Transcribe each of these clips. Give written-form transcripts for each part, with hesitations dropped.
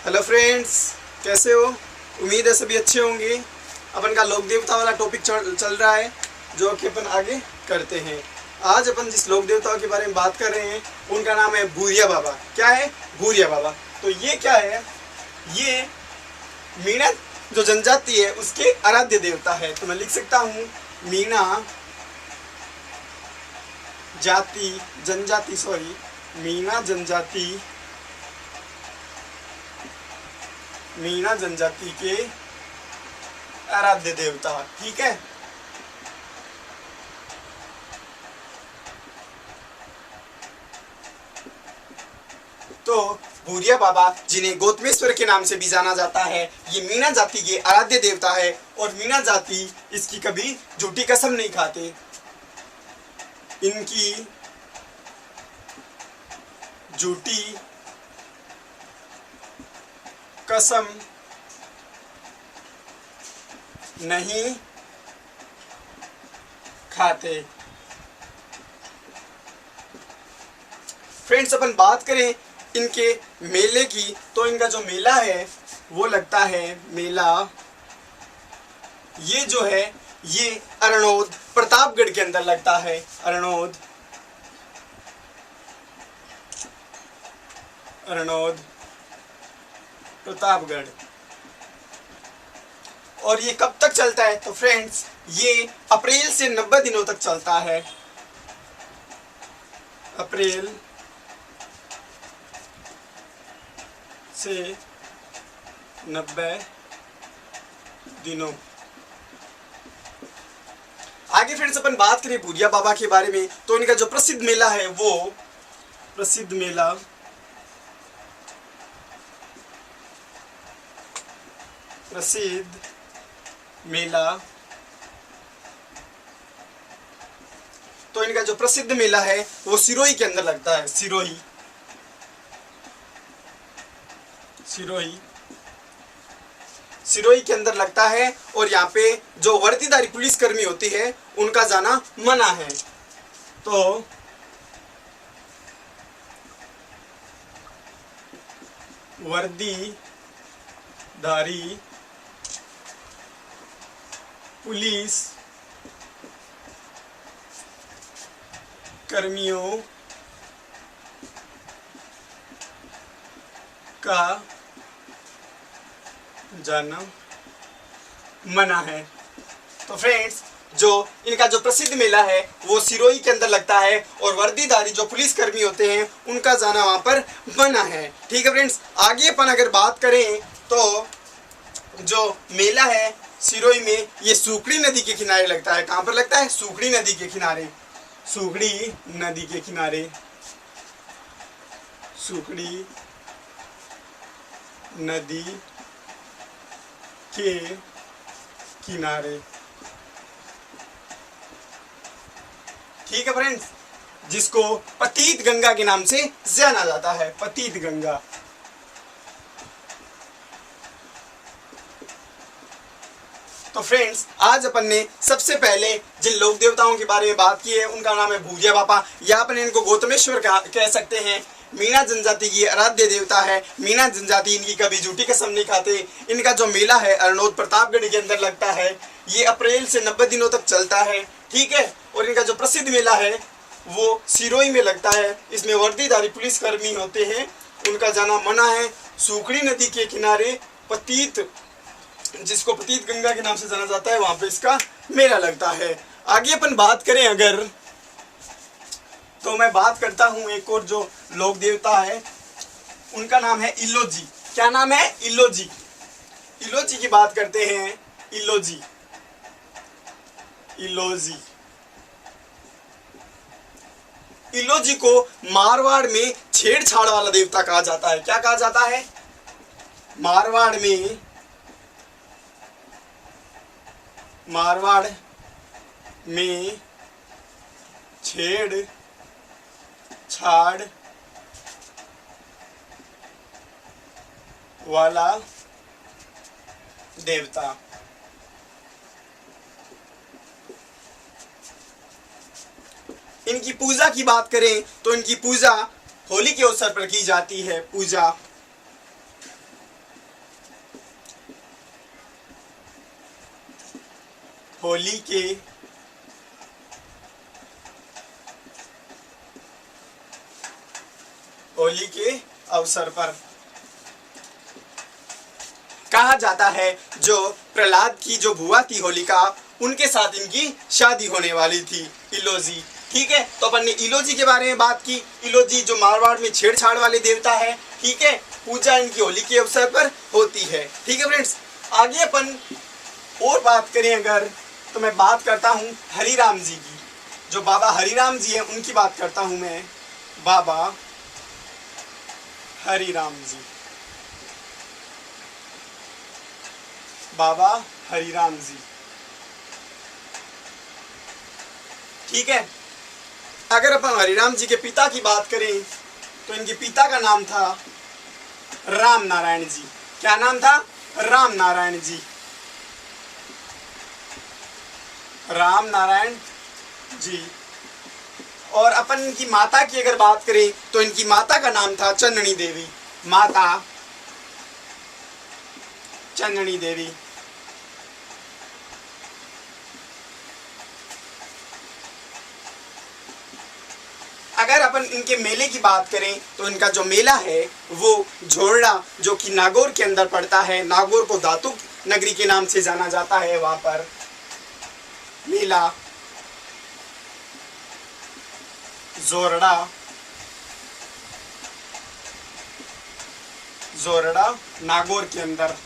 Hello friends, कैसे हो? उम्मीद है सभी अच्छे होंगे। अपन का लोक देवता वाला टॉपिक चल रहा है जो कि अपन आगे करते हैं। आज अपन जिस लोक देवताओं के बारे में बात कर रहे हैं उनका नाम है भूरिया बाबा। क्या है? भूरिया बाबा। तो ये क्या है? ये मीणा जो जनजाति है उसके आराध्य देवता है। तो मैं लिख सकता हूँ मीणा मीणा जनजाति के आराध्य देवता। ठीक है। तो भूरिया बाबा, जिन्हें गौतमेश्वर के नाम से भी जाना जाता है, ये मीणा जाति के आराध्य देवता है। और मीणा जाति इसकी कभी झूठी कसम नहीं खाते। इनकी झूठी कसम नहीं खाते। फ्रेंड्स, अपन बात करें इनके मेले की, तो इनका जो मेला है वो लगता है मेला, ये जो है ये अरणोद प्रतापगढ़ के अंदर लगता है। अरणोद प्रतापगढ़। और ये कब तक चलता है? तो फ्रेंड्स, ये अप्रैल से 90 दिनों तक चलता है। अप्रैल से 90 दिनों। आगे फ्रेंड्स अपन बात करें भूरिया बाबा के बारे में, तो इनका जो प्रसिद्ध मेला है वो प्रसिद्ध मेला तो इनका जो प्रसिद्ध मेला है वो सिरोही के अंदर लगता है। सिरोही के अंदर लगता है। और यहाँ पे जो वर्दीधारी पुलिसकर्मी होती है उनका जाना मना है। तो वर्दीधारी पुलिस कर्मियों का जाना मना है। तो फ्रेंड्स, जो इनका जो प्रसिद्ध मेला है वो सिरोही के अंदर लगता है और वर्दीधारी जो पुलिसकर्मी होते हैं उनका जाना वहां पर मना है। ठीक है फ्रेंड्स, आगे अपन अगर बात करें तो जो मेला है सिरोही में, ये सुकड़ी नदी के किनारे लगता है। कहां पर लगता है? सुकड़ी नदी के किनारे। सुकड़ी नदी के किनारे। ठीक है फ्रेंड्स, जिसको पतित गंगा के नाम से जाना जाता है। पतित गंगा। तो फ्रेंड्स, आज अपन ने सबसे पहले जिन लोक देवताओं के बारे में बात की है उनका नाम है भूरिया बाबा, या अपन इनको गौतमेश्वर कह सकते हैं। मीणा जनजाति की आराध्य देवता है। मीणा जनजाति इनकी कभी झूठी कसम नहीं खाते। इनका जो मेला है अरणोद प्रतापगढ़ के अंदर लगता है। ये अप्रैल से 90 दिनों तक चलता है। ठीक है। और इनका जो प्रसिद्ध मेला है वो सिरोही में लगता है। इसमें वर्दीधारी पुलिसकर्मी होते हैं, उनका जाना मना है। सुकड़ी नदी के किनारे जिसको पतित गंगा के नाम से जाना जाता है, वहां पे इसका मेला लगता है। आगे अपन बात करें अगर, तो मैं बात करता हूं एक और जो लोक देवता है उनका नाम है इलोजी। क्या नाम है? इलोजी। इलोजी की बात करते हैं। इलोजी को मारवाड़ में छेड़छाड़ वाला देवता कहा जाता है। क्या कहा जाता है? मारवाड़ में छेड़छाड़ वाला देवता। इनकी पूजा की बात करें तो इनकी पूजा होली के अवसर पर की जाती है। पूजा होली के अवसर पर कहा जाता है जो प्रहलाद की जो बुआ थी होलिका, उनके साथ इनकी शादी होने वाली थी, इलोजी। ठीक है, तो अपन ने इलोजी के बारे में बात की। इलोजी जो मारवाड़ में छेड़छाड़ वाले देवता है। ठीक है, पूजा इनकी होली के अवसर पर होती है। ठीक है फ्रेंड्स, आगे अपन और बात करें अगर, तो मैं बात करता हूँ हरिराम जी की। जो बाबा हरिराम जी हैं उनकी बात करता हूँ मैं, बाबा हरिराम जी। बाबा हरिराम जी, ठीक है। अगर अपन हरिराम जी के पिता की बात करें तो इनके पिता का नाम था राम नारायण जी। क्या नाम था? राम नारायण जी। राम नारायण जी। और अपन इनकी माता की अगर बात करें तो इनकी माता का नाम था चंदनी देवी। माता चंदनी देवी। अगर अपन इनके मेले की बात करें तो इनका जो मेला है वो झोरड़ा, जो कि नागौर के अंदर पड़ता है, नागौर को धातु नगरी के नाम से जाना जाता है, वहां पर मेला जोरड़ा नागौर के अंदर।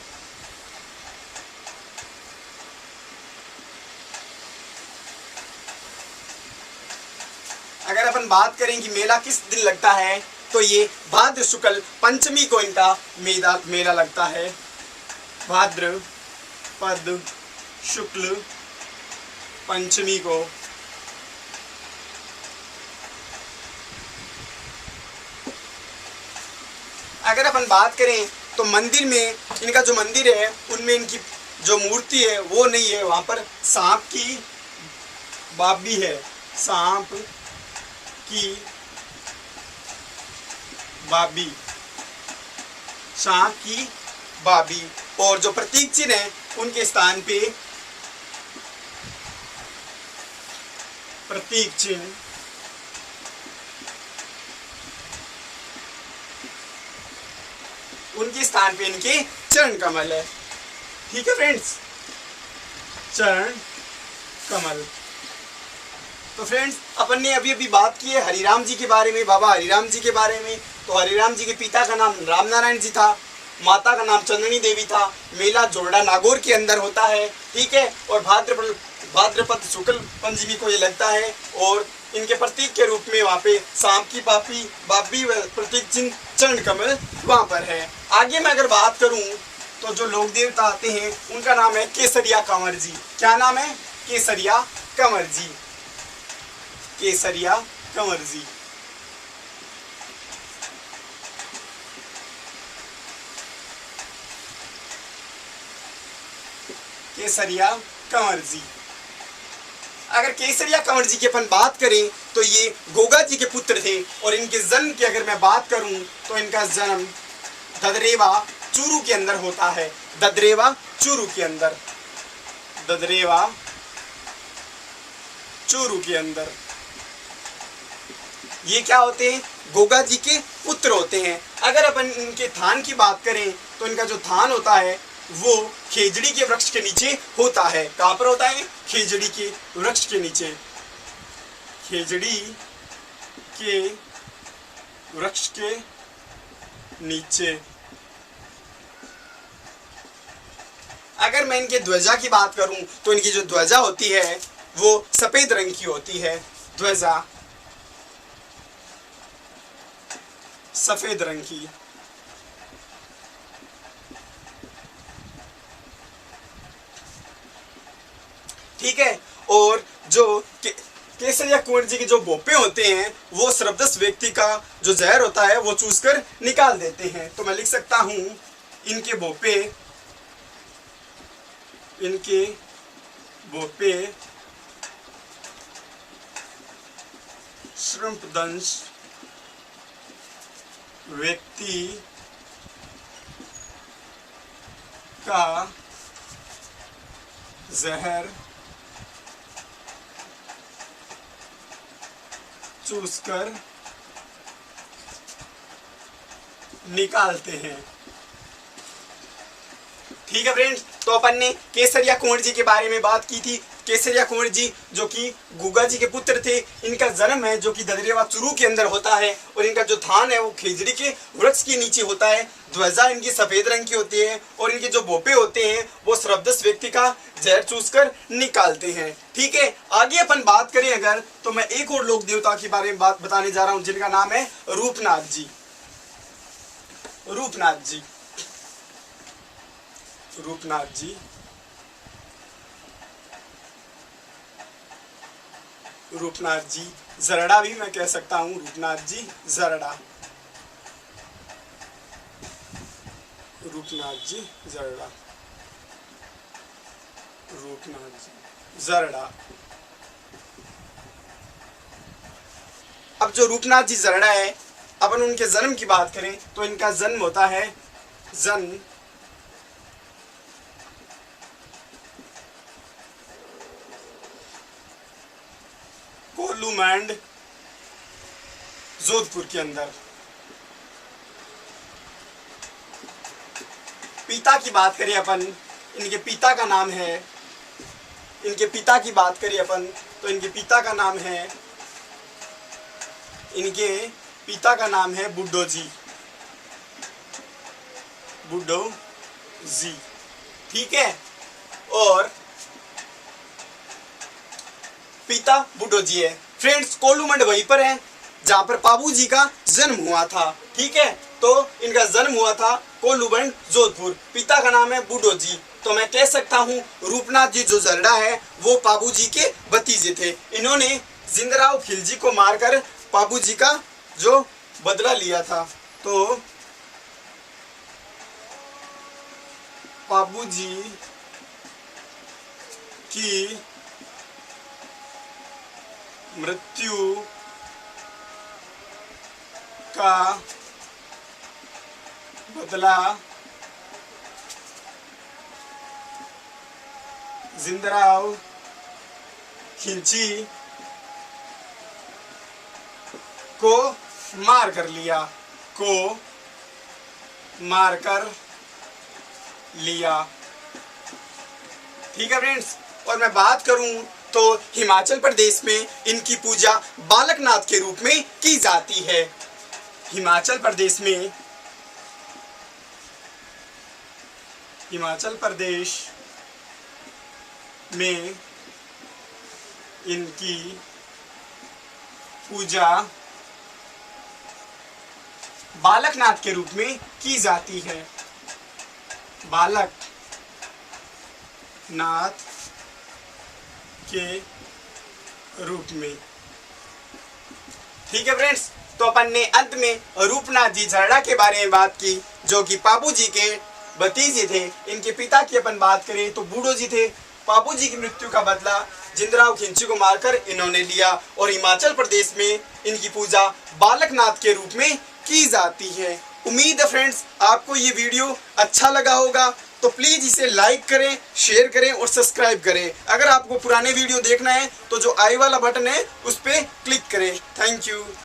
अगर अपन बात करें कि मेला किस दिन लगता है तो ये भाद्र शुक्ल पंचमी को इनका मेला लगता है। भाद्रपद शुक्ल पंचमी को। अगर अपन बात करें तो मंदिर में, इनका जो मंदिर है उनमें इनकी जो मूर्ति है वो नहीं है, वहां पर सांप की बाबी है। सांप की बाबी, सांप की बाबी। और जो प्रतीक चिन्ह है उनके स्थान पे प्रतीक चिन्ह उनके स्थान पे इनके चरण कमल है। ठीक है फ्रेंड्स, चरण कमल। तो फ्रेंड्स, अपन ने अभी अभी बात की है हरिराम जी के बारे में, बाबा हरिराम जी के बारे में। तो हरिराम जी के पिता का नाम राम नारायण जी था, माता का नाम चंदनी देवी था। मेला जोरड़ा नागौर के अंदर होता है। ठीक है, और भाद्रपद शुक्ल पंचमी को ये लगता है। और इनके प्रतीक के रूप में वहाँ पे सांप की बाबी प्रतीक चिन्ह चरण कमल वहाँ पर है। आगे मैं अगर बात करूँ तो जो लोक देवता आते हैं उनका नाम है केसरिया कंवर जी। क्या नाम है? केसरिया कंवर जी। केसरिया कंवर जी। केसरिया कंवर जी। अगर केसरिया कंवर जी की अपन बात करें तो ये गोगा जी के पुत्र थे। और इनके जन्म की अगर मैं बात करूं तो इनका जन्म ददरेवा चूरू के अंदर होता है। ददरेवा चूरू के अंदर। ददरेवा चूरू के अंदर। ये क्या होते हैं? गोगा जी के पुत्र होते हैं। अगर अपन इनके थान की बात करें तो इनका जो थान होता है वो खेजड़ी के वृक्ष के नीचे होता है। कहां पर होता है? खेजड़ी के वृक्ष के नीचे। खेजड़ी के वृक्ष के नीचे। अगर मैं इनके ध्वजा की बात करूं तो इनकी जो ध्वजा होती है वो सफेद रंग की होती है। ध्वजा सफेद रंग की। ठीक है, और जो केसरिया कुंवर जी के जो भोपे होते हैं वो सर्वदस व्यक्ति का जो जहर होता है वो चूस कर निकाल देते हैं। तो मैं लिख सकता हूं इनके भोपे श्रृंपदंश व्यक्ति का जहर चूस कर निकालते हैं। ठीक है फ्रेंड्स, तो अपन ने केसरिया कुंवर जी के बारे में बात की थी। केसरिया कुंवर जी जो कि गुगा जी के पुत्र थे, इनका जन्म है जो कि ददरेवा चुरू के अंदर होता है और इनका जो थान है वो खेजड़ी के वृक्ष के नीचे होता है। ध्वजा इनकी सफेद रंग की होती है और इनके जो भोपे होते हैं वो श्रद्धस व्यक्ति का जहर चूसकर निकालते हैं। ठीक है, आगे अपन बात करें अगर, तो मैं एक और लोक देवता के बारे में बात बताने जा रहा हूं जिनका नाम है रूपनाथ जी। रूपनाथ जी, रूपनाथ जी, रूपनाथ जी जरड़ा भी मैं कह सकता हूं। रूपनाथ जी जरड़ा, रूपनाथ जी जरड़ा, रूपनाथ जी जरड़ा। अब जो रूपनाथ जी जरड़ा है, अपन उनके जन्म की बात करें तो इनका जन्म होता है जन्म कोलूमैंड जोधपुर के अंदर। पिता की बात करें अपन, इनके पिता का नाम है, इनके पिता की बात करें अपन तो इनके पिता का नाम है, इनके पिता का नाम है बुड्ढो जी, बुड्ढो जी। ठीक है, और पिता बुड्ढो जी है। फ्रेंड्स, कोलूमंड वहीं पर है जहां पर पाबू जी का जन्म हुआ था। ठीक है, तो इनका जन्म हुआ था कोलूमंड जोधपुर। पिता का नाम है बुड्ढो जी। तो मैं कह सकता हूं रूपनाथ जी जो जरड़ा है वो पाबू जी के भतीजे थे। इन्होंने जिंदराव खिलजी को मारकर पाबू जी का जो बदला लिया था। तो पाबू जी की मृत्यु का बदला जिंदराव खिलजी को मार कर लिया, को मार कर लिया। ठीक है फ्रेंड्स, और मैं बात करूं तो हिमाचल प्रदेश में इनकी पूजा बालकनाथ के रूप में की जाती है। हिमाचल प्रदेश में, हिमाचल प्रदेश में इनकी पूजा बालकनाथ के रूप में की जाती है। बालकनाथ के रूप में। ठीक है फ्रेंड्स, तो अपन ने अंत में रूपनाथ जी जरड़ा के बारे में बात की जो कि पाबू जी के भतीजे थे। इनके पिता की अपन बात करें तो बूढ़ो जी थे। पाबू जी की मृत्यु का बदला जिंदराव खिलजी को मारकर इन्होंने लिया और हिमाचल प्रदेश में इनकी पूजा बालकनाथ के रूप में की जाती है। उम्मीद है फ्रेंड्स आपको ये वीडियो अच्छा लगा होगा, तो प्लीज इसे लाइक करें, शेयर करें और सब्सक्राइब करें। अगर आपको पुराने वीडियो देखना है तो जो आई वाला बटन है उस पर क्लिक करें। Thank you.